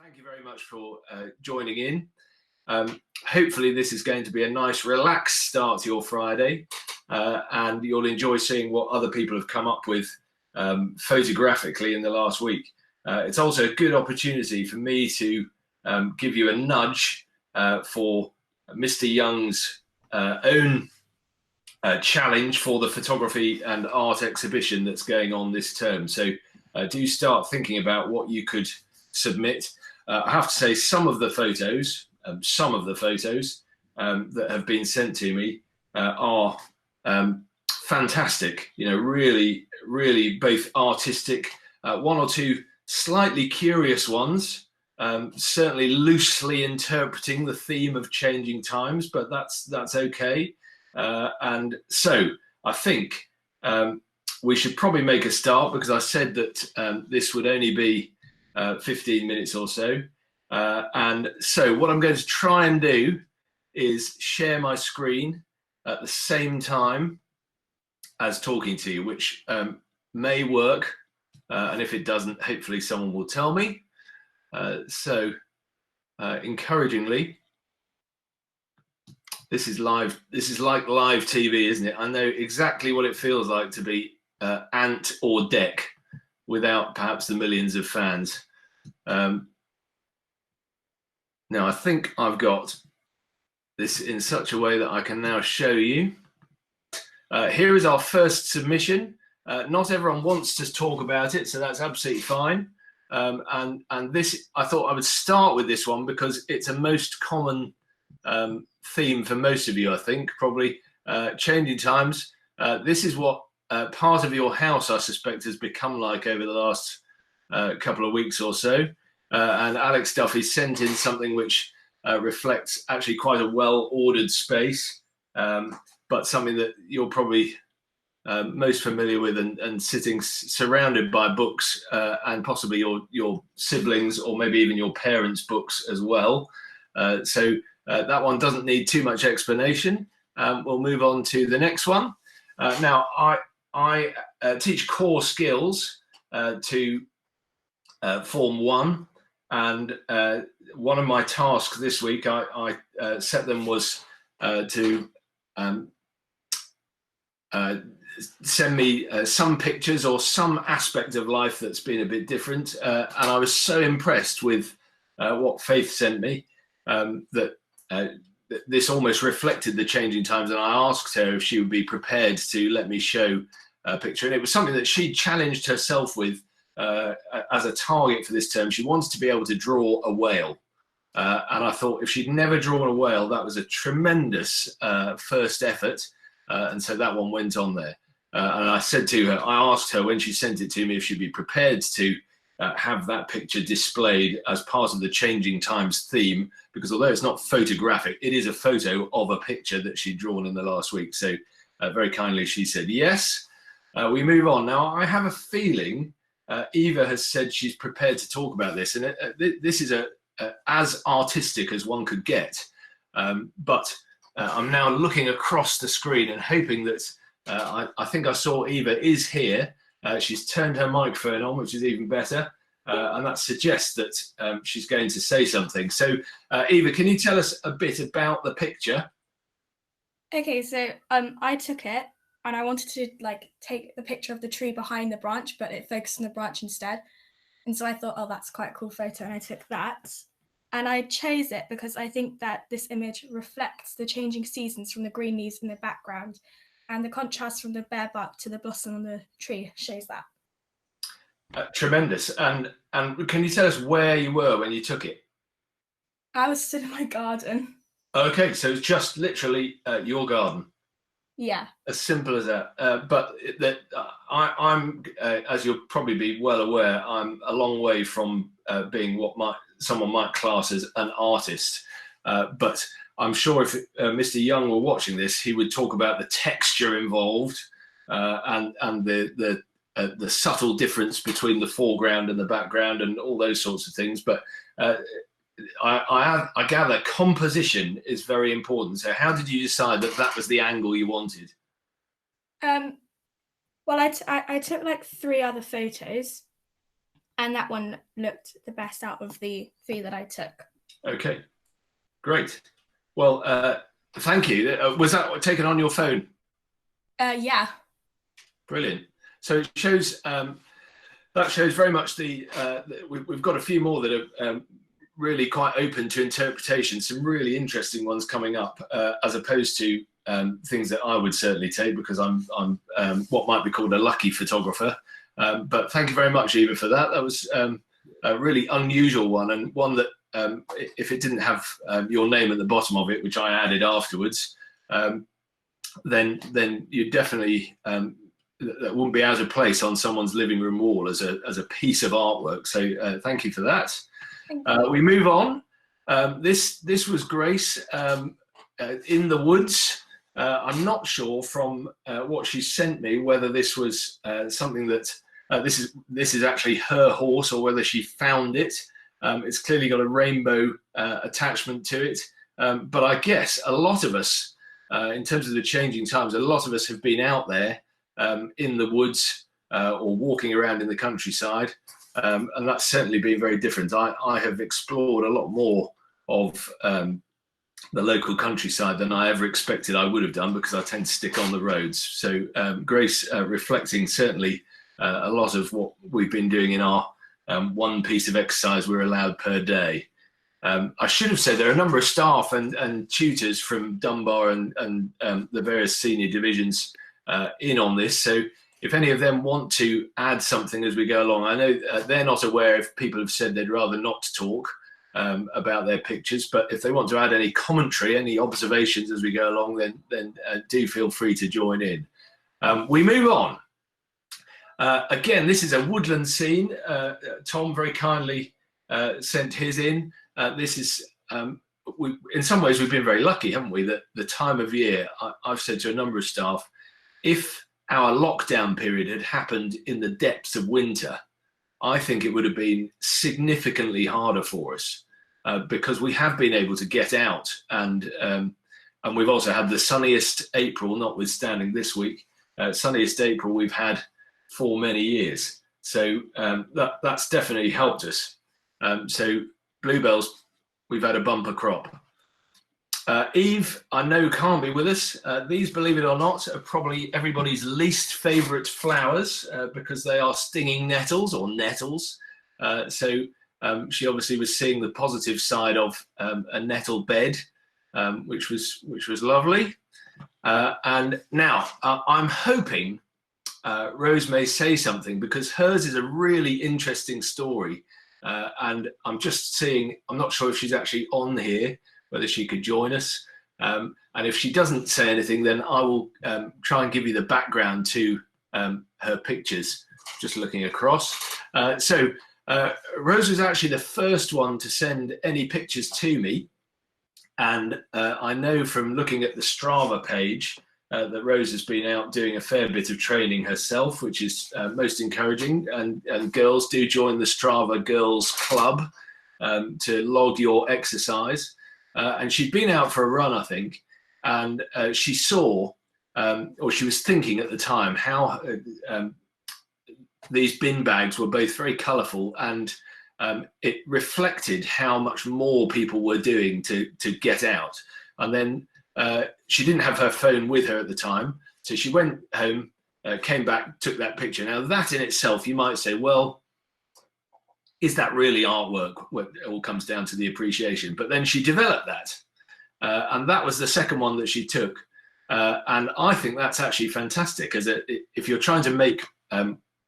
Thank you very much for joining in. Hopefully this is going to be a nice relaxed start to your Friday, and you'll enjoy seeing what other people have come up with photographically in the last week. It's also a good opportunity for me to give you a nudge for Mr. Young's own challenge for the photography and art exhibition that's going on this term. So do start thinking about what you could submit. I have to say some of the photos that have been sent to me are fantastic. You know, really, really both artistic, one or two slightly curious ones, certainly loosely interpreting the theme of changing times, but that's okay. And so I think we should probably make a start, because I said that this would only be 15 minutes or so. And so what I'm going to try and do is share my screen at the same time as talking to you, which may work. And if it doesn't, hopefully someone will tell me. Encouragingly, this is live. This is like live TV, isn't it? I know exactly what it feels like to be Ant or Dec without perhaps the millions of fans. Now, I think I've got this in such a way that I can now show you. Here is our first submission. Not everyone wants to talk about it, so that's absolutely fine. And this, I thought I would start with this one because it's a most common theme for most of you, I think, probably changing times. This is what part of your house, I suspect, has become like over the last couple of weeks or so. And Alex Duffy sent in something which reflects actually quite a well-ordered space, but something that you're probably most familiar with, and sitting surrounded by books, and possibly your siblings or maybe even your parents' books as well. So that one doesn't need too much explanation. We'll move on to the next one. Now, I teach core skills to Form 1. And one of my tasks this week, I set them was to send me some pictures or some aspect of life that's been a bit different. And I was so impressed with what Faith sent me that this almost reflected the changing times. And I asked her if she would be prepared to let me show a picture. And it was something that she challenged herself with as a target for this term. She wanted to be able to draw a whale. And I thought if she'd never drawn a whale, that was a tremendous first effort. And so that one went on there. And I said to her, I asked her when she sent it to me if she'd be prepared to have that picture displayed as part of the changing times theme, because although it's not photographic, it is a photo of a picture that she'd drawn in the last week. So very kindly, she said yes. We move on. Now, I have a feeling Eva has said she's prepared to talk about this, and this is as artistic as one could get. But I'm now looking across the screen and hoping that I think I saw Eva is here. She's turned her microphone on, which is even better, and that suggests that she's going to say something. So, Eva, can you tell us a bit about the picture? Okay, so I took it. And I wanted to take the picture of the tree behind the branch, but it focused on the branch instead. And so I thought, oh, that's quite a cool photo. And I took that. And I chose it because I think that this image reflects the changing seasons from the green leaves in the background. And the contrast from the bare bark to the blossom on the tree shows that. Tremendous. And can you tell us where you were when you took it? I was stood in my garden. Okay, so it's just literally your garden. Yeah. As simple as that. But I'm, as you'll probably be well aware, I'm a long way from being what someone might class as an artist. But I'm sure if Mr. Young were watching this, he would talk about the texture involved and the subtle difference between the foreground and the background and all those sorts of things. But I gather composition is very important. So how did you decide that that was the angle you wanted? Well, I took 3 other photos, and that one looked the best out of the 3 that I took. Okay, great. Well, thank you. Was that taken on your phone? Yeah. Brilliant. So it shows, that shows very much we've got a few more that are really quite open to interpretation, some really interesting ones coming up, as opposed to things that I would certainly take, because I'm what might be called a lucky photographer. But thank you very much, Eva, for that. That was a really unusual one, and one that if it didn't have your name at the bottom of it, which I added afterwards, then you definitely that wouldn't be out of place on someone's living room wall as a piece of artwork. So thank you for that. We move on. This was Grace in the woods. I'm not sure from what she sent me whether this was something that this is actually her horse, or whether she found it. It's clearly got a rainbow attachment to it, but I guess a lot of us, in terms of the changing times, a lot of us have been out there in the woods or walking around in the countryside, and that's certainly been very different. I have explored a lot more of the local countryside than I ever expected I would have done, because I tend to stick on the roads. So Grace reflecting certainly a lot of what we've been doing in our one piece of exercise we're allowed per day. I should have said there are a number of staff and tutors from Dunbar and the various senior divisions in on this. So if any of them want to add something as we go along, I know they're not aware if people have said they'd rather not talk about their pictures, but if they want to add any commentary, any observations as we go along, then do feel free to join in. We move on. Again, this is a woodland scene. Tom very kindly sent his in. This is, in some ways, we've been very lucky, haven't we? That the time of year, I've said to a number of staff, if our lockdown period had happened in the depths of winter, I think it would have been significantly harder for us, because we have been able to get out, and we've also had the sunniest April, notwithstanding this week, sunniest April we've had for many years. So that's definitely helped us. So bluebells, we've had a bumper crop. Eve, I know, can't be with us. These, believe it or not, are probably everybody's least favourite flowers, because they are stinging nettles or nettles. So she obviously was seeing the positive side of a nettle bed, which was lovely. And now I'm hoping Rose may say something, because hers is a really interesting story. And I'm just seeing, I'm not sure if she's actually on here, whether she could join us. And if she doesn't say anything, then I will try and give you the background to her pictures, just looking across. So Rose was actually the first one to send any pictures to me. And I know from looking at the Strava page that Rose has been out doing a fair bit of training herself, which is most encouraging. And girls, do join the Strava Girls Club to log your exercise. And she'd been out for a run, I think, and she saw, or she was thinking at the time, how these bin bags were both very colourful, and it reflected how much more people were doing to get out. And then she didn't have her phone with her at the time, so she went home, came back, took that picture. Now that in itself, you might say, well, is that really artwork? Well, it all comes down to the appreciation. But then she developed that, and that was the second one that she took. And I think that's actually fantastic, as if you're trying to make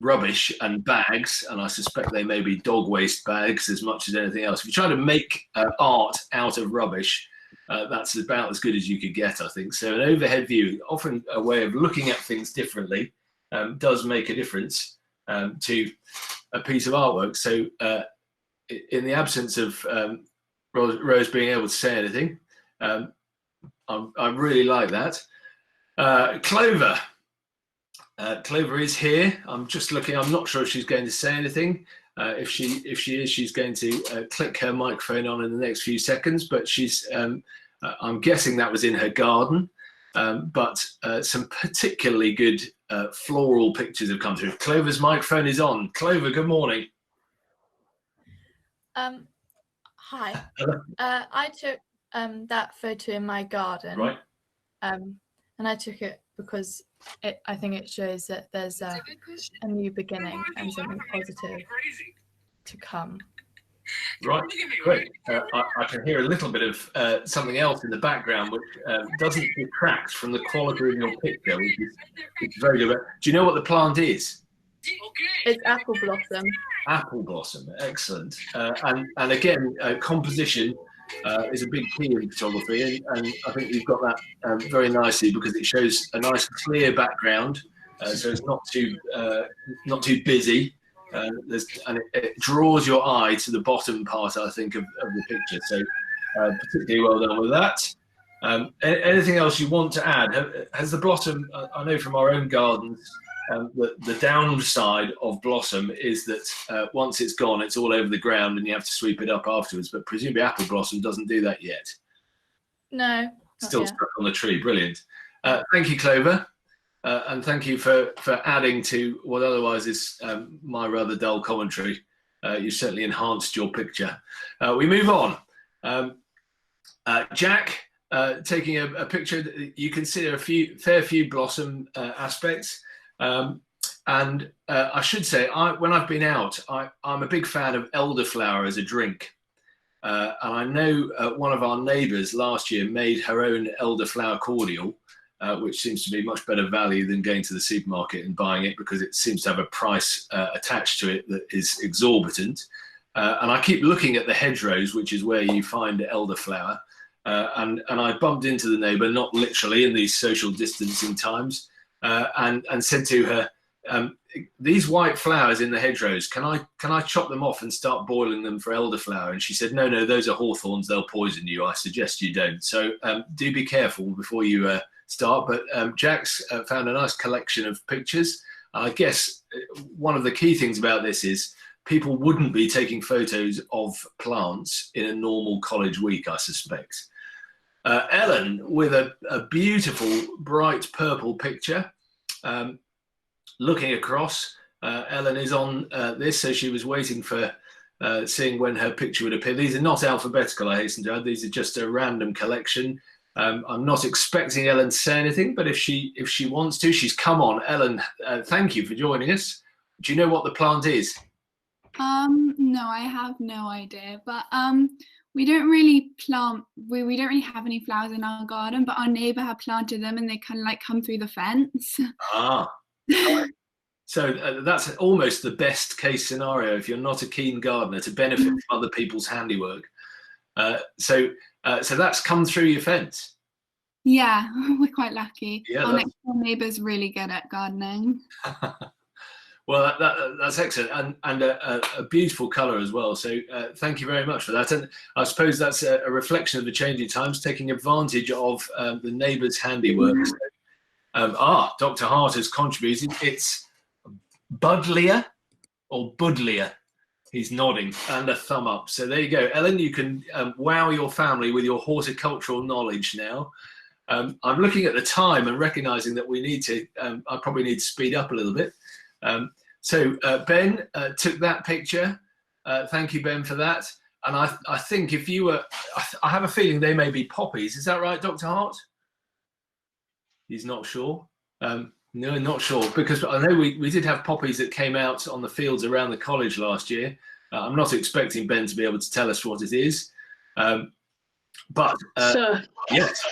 rubbish and bags, and I suspect they may be dog waste bags as much as anything else, if you're trying to make art out of rubbish, that's about as good as you could get, I think. So an overhead view, often a way of looking at things differently, does make a difference to a piece of artwork. So in the absence of Rose being able to say anything, I really like that. Clover. Clover is here. I'm just looking. I'm not sure if she's going to say anything. If she is, she's going to click her microphone on in the next few seconds. But she's. I'm guessing that was in her garden. But some particularly good floral pictures have come through. Clover's microphone is on. Clover, good morning. Hi. I took that photo in my garden. Right. And I took it because I think it shows that there's a new beginning and something positive to come. Right, great. I can hear a little bit of something else in the background, which doesn't detract from the quality of your picture, which is very good. Do you know what the plant is? It's apple blossom. Apple blossom, excellent. And again, composition is a big key in photography, and I think you've got that very nicely because it shows a nice clear background, so it's not too busy. And it draws your eye to the bottom part, I think, of the picture. So particularly well done with that. Anything else you want to add? Has the blossom, I know from our own gardens, the downside of blossom is that once it's gone, it's all over the ground and you have to sweep it up afterwards. But presumably apple blossom doesn't do that yet. No. Still stuck on the tree. Brilliant. Thank you, Clover. And thank you for adding to what otherwise is my rather dull commentary. You certainly enhanced your picture. We move on. Jack, taking a picture. You consider a fair few blossom aspects. And I should say, when I've been out, I'm a big fan of elderflower as a drink. And I know one of our neighbours last year made her own elderflower cordial, which seems to be much better value than going to the supermarket and buying it because it seems to have a price attached to it that is exorbitant. And I keep looking at the hedgerows, which is where you find elderflower. And I bumped into the neighbour, not literally in these social distancing times, and said to her, these white flowers in the hedgerows, can I chop them off and start boiling them for elderflower? And she said, no, those are hawthorns, they'll poison you. I suggest you don't. So do be careful before you start. But Jack's found a nice collection of pictures. I guess one of the key things about this is people wouldn't be taking photos of plants in a normal college week, I suspect. Ellen with a beautiful bright purple picture. Looking across, Ellen is on this, so she was waiting for seeing when her picture would appear. These are not alphabetical, I hasten to add. These are just a random collection. I'm not expecting Ellen to say anything, but if she wants to, she's come on. Ellen, thank you for joining us. Do you know what the plant is? No, I have no idea, but we don't really plant, we don't really have any flowers in our garden, but our neighbour had planted them and they kind of like come through the fence. Ah, right. So that's almost the best case scenario if you're not a keen gardener to benefit from other people's handiwork. So that's come through your fence. Yeah, we're quite lucky. Yeah, our next door neighbour's really good at gardening. Well, that's excellent, and a beautiful colour as well. So thank you very much for that. And I suppose that's a reflection of the changing times, taking advantage of the neighbour's handiwork. So, Dr. Hart has contributed. It's Budlier or Budlier. He's nodding and a thumb up. So there you go. Ellen, you can wow your family with your horticultural knowledge now. I'm looking at the time and recognising that we need to, I probably need to speed up a little bit. So Ben took that picture. Thank you, Ben, for that. And I think if you were, I have a feeling they may be poppies. Is that right, Dr. Hart? He's not sure. No, not sure, because I know we did have poppies that came out on the fields around the college last year. I'm not expecting Ben to be able to tell us what it is. But Sir, yes.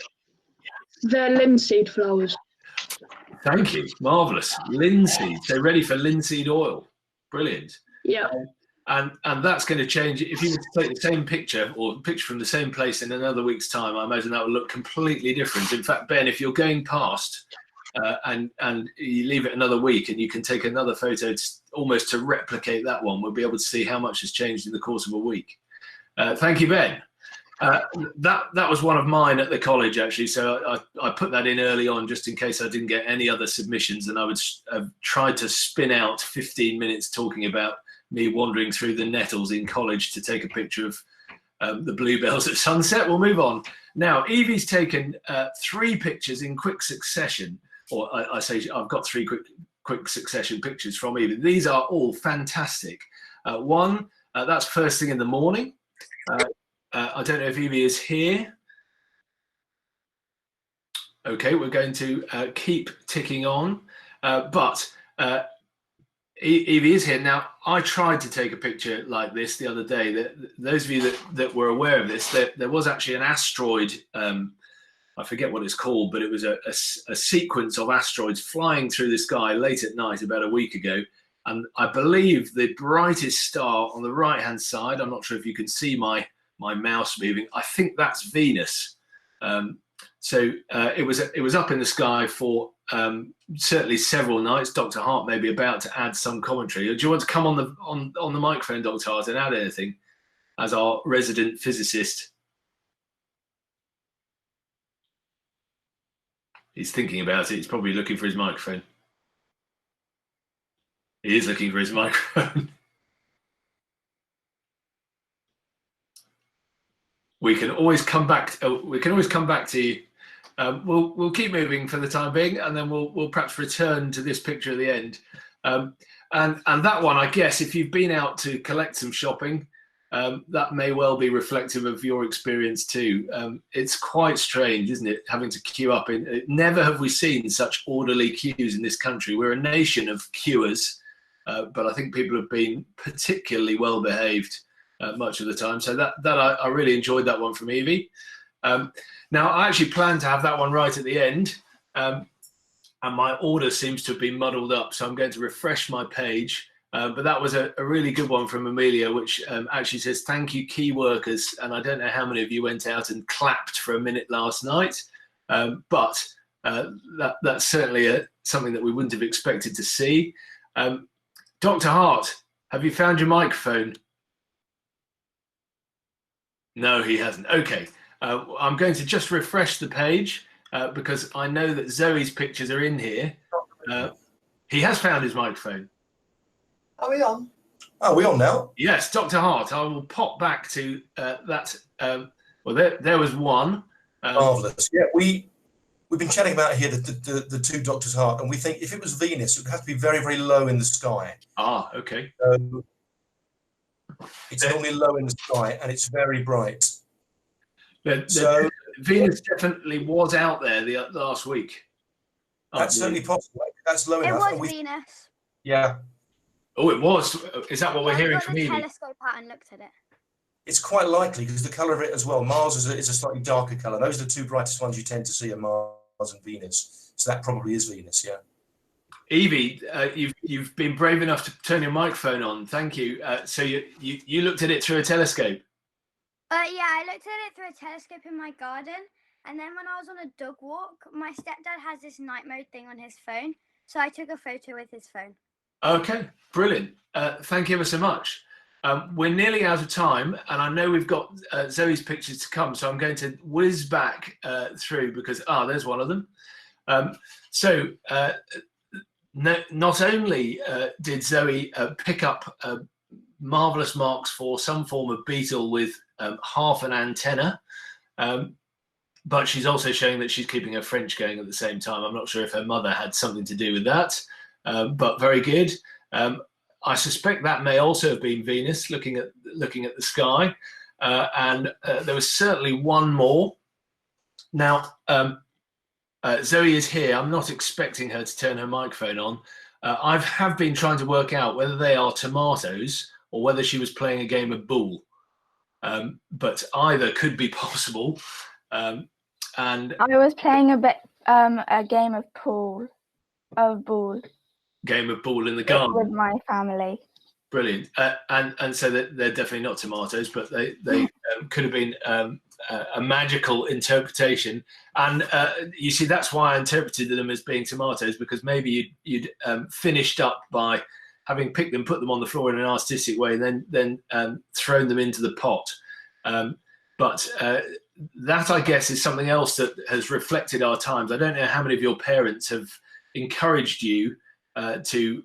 they're linseed flowers. Thank you. Marvellous. Linseed. They're ready for linseed oil. Brilliant. Yeah. And that's going to change. If you were to take the same picture or a picture from the same place in another week's time, I imagine that would look completely different. In fact, Ben, if you're going past and you leave it another week and you can take another photo almost to replicate that one, we'll be able to see how much has changed in the course of a week. Thank you, Ben. That was one of mine at the college, actually. So I put that in early on just in case I didn't get any other submissions, and I would try to spin out 15 minutes talking about me wandering through the nettles in college to take a picture of the bluebells at sunset. We'll move on. Now, Evie's taken 3 pictures in quick succession, or I say I've got 3 quick succession pictures from Evie. These are all fantastic. One, That's first thing in the morning. I don't know if Evie is here. Okay, we're going to keep ticking on, but Evie is here. Now, I tried to take a picture like this the other day. Those of you that were aware of this, there was actually an asteroid, I forget what it's called, but it was a sequence of asteroids flying through the sky late at night about a week ago. And I believe the brightest star on the right-hand side, I'm not sure if you can see my mouse moving, I think that's Venus. So it was up in the sky for certainly several nights. Dr. Hart may be about to add some commentary. Do you want to come on the microphone, Dr. Hart, and add anything as our resident physicist? He's thinking about it. He's probably looking for his microphone. He is looking for his microphone. We can always come back. We can always come back to you. We'll keep moving for the time being, and then we'll perhaps return to this picture at the end. And that one, I guess, if you've been out to collect some shopping, that may well be reflective of your experience too. It's quite strange, isn't it, having to queue up? Never have we seen such orderly queues in this country. We're a nation of queuers, but I think people have been particularly well behaved much of the time. So that I really enjoyed that one from Evie. Now, I actually planned to have that one right at the end, and my order seems to have been muddled up, so I'm going to refresh my page. But that was a really good one from Amelia, which actually says, thank you, key workers. And I don't know how many of you went out and clapped for a minute last night, but that's certainly something that we wouldn't have expected to see. Dr. Hart, have you found your microphone? No, he hasn't. Okay. I'm going to just refresh the page because I know that Zoe's pictures are in here. He has found his microphone. Are we on? Are we on now? Yes, Dr. Hart, I will pop back to that. Well, there was one. Marvellous. Yeah, we've been chatting about here the two Dr. Hart, and we think if it was Venus, it would have to be very, very low in the sky. Ah, okay. It's normally low in the sky, and it's very bright. So Venus definitely was out there the last week. That's certainly possible. That's low enough. It was Venus. Yeah. Oh, it was. Is that what we're hearing from Evie? I got the telescope out and looked at it. It's quite likely because the colour of it as well. Mars is a slightly darker colour. Those are the two brightest ones you tend to see are Mars and Venus. So that probably is Venus, yeah. Evie, you've been brave enough to turn your microphone on. Thank you. So you looked at it through a telescope? Yeah, I looked at it through a telescope in my garden. And then when I was on a dog walk, my stepdad has this night mode thing on his phone. So I took a photo with his phone. Okay, brilliant. Thank you ever so much. We're nearly out of time, and I know we've got Zoe's pictures to come, so I'm going to whiz back through because, there's one of them. Not only did Zoe pick up marvellous marks for some form of beetle with half an antenna, but she's also showing that she's keeping her French going at the same time. I'm not sure if her mother had something to do with that. But very good. I suspect that may also have been Venus looking at the sky, and there was certainly one more. Now, Zoe is here. I'm not expecting her to turn her microphone on. I have been trying to work out whether they are tomatoes or whether she was playing a game of bull, but either could be possible. And I was playing a game of ball. Game of ball in the garden with my family. Brilliant. And so they're definitely not tomatoes, but they could have been a magical interpretation. And you see, that's why I interpreted them as being tomatoes, because maybe you'd finished up by having picked them, put them on the floor in an artistic way, and then thrown them into the pot. But that, I guess, is something else that has reflected our times. I don't know how many of your parents have encouraged you to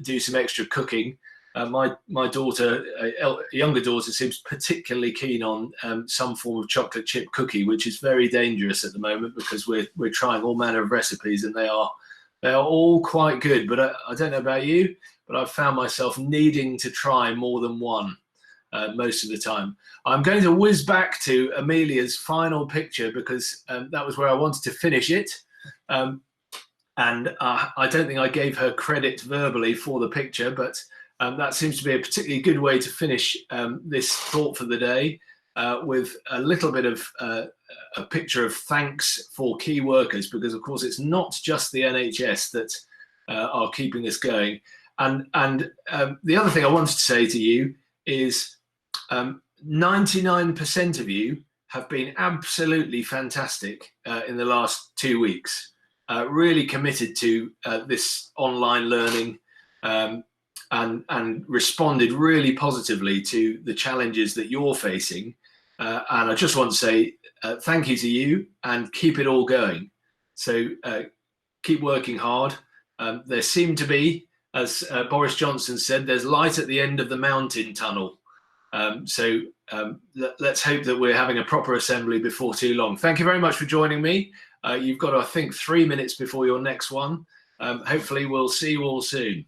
do some extra cooking. My daughter, a younger daughter, seems particularly keen on some form of chocolate chip cookie, which is very dangerous at the moment because we're trying all manner of recipes, and they are all quite good. But I don't know about you, but I've found myself needing to try more than one. most of the time. I'm going to whiz back to Amelia's final picture because that was where I wanted to finish it. And I don't think I gave her credit verbally for the picture, but that seems to be a particularly good way to finish this thought for the day, with a little bit of a picture of thanks for key workers, because of course it's not just the NHS that are keeping us going. And the other thing I wanted to say to you is 99% of you have been absolutely fantastic in the last 2 weeks. Really committed to this online learning, and responded really positively to the challenges that you're facing. And I just want to say thank you to you, and keep it all going. So keep working hard. There seem to be, as Boris Johnson said, there's light at the end of the mountain tunnel. So let's hope that we're having a proper assembly before too long. Thank you very much for joining me. You've got, I think, 3 minutes before your next one. Hopefully we'll see you all soon.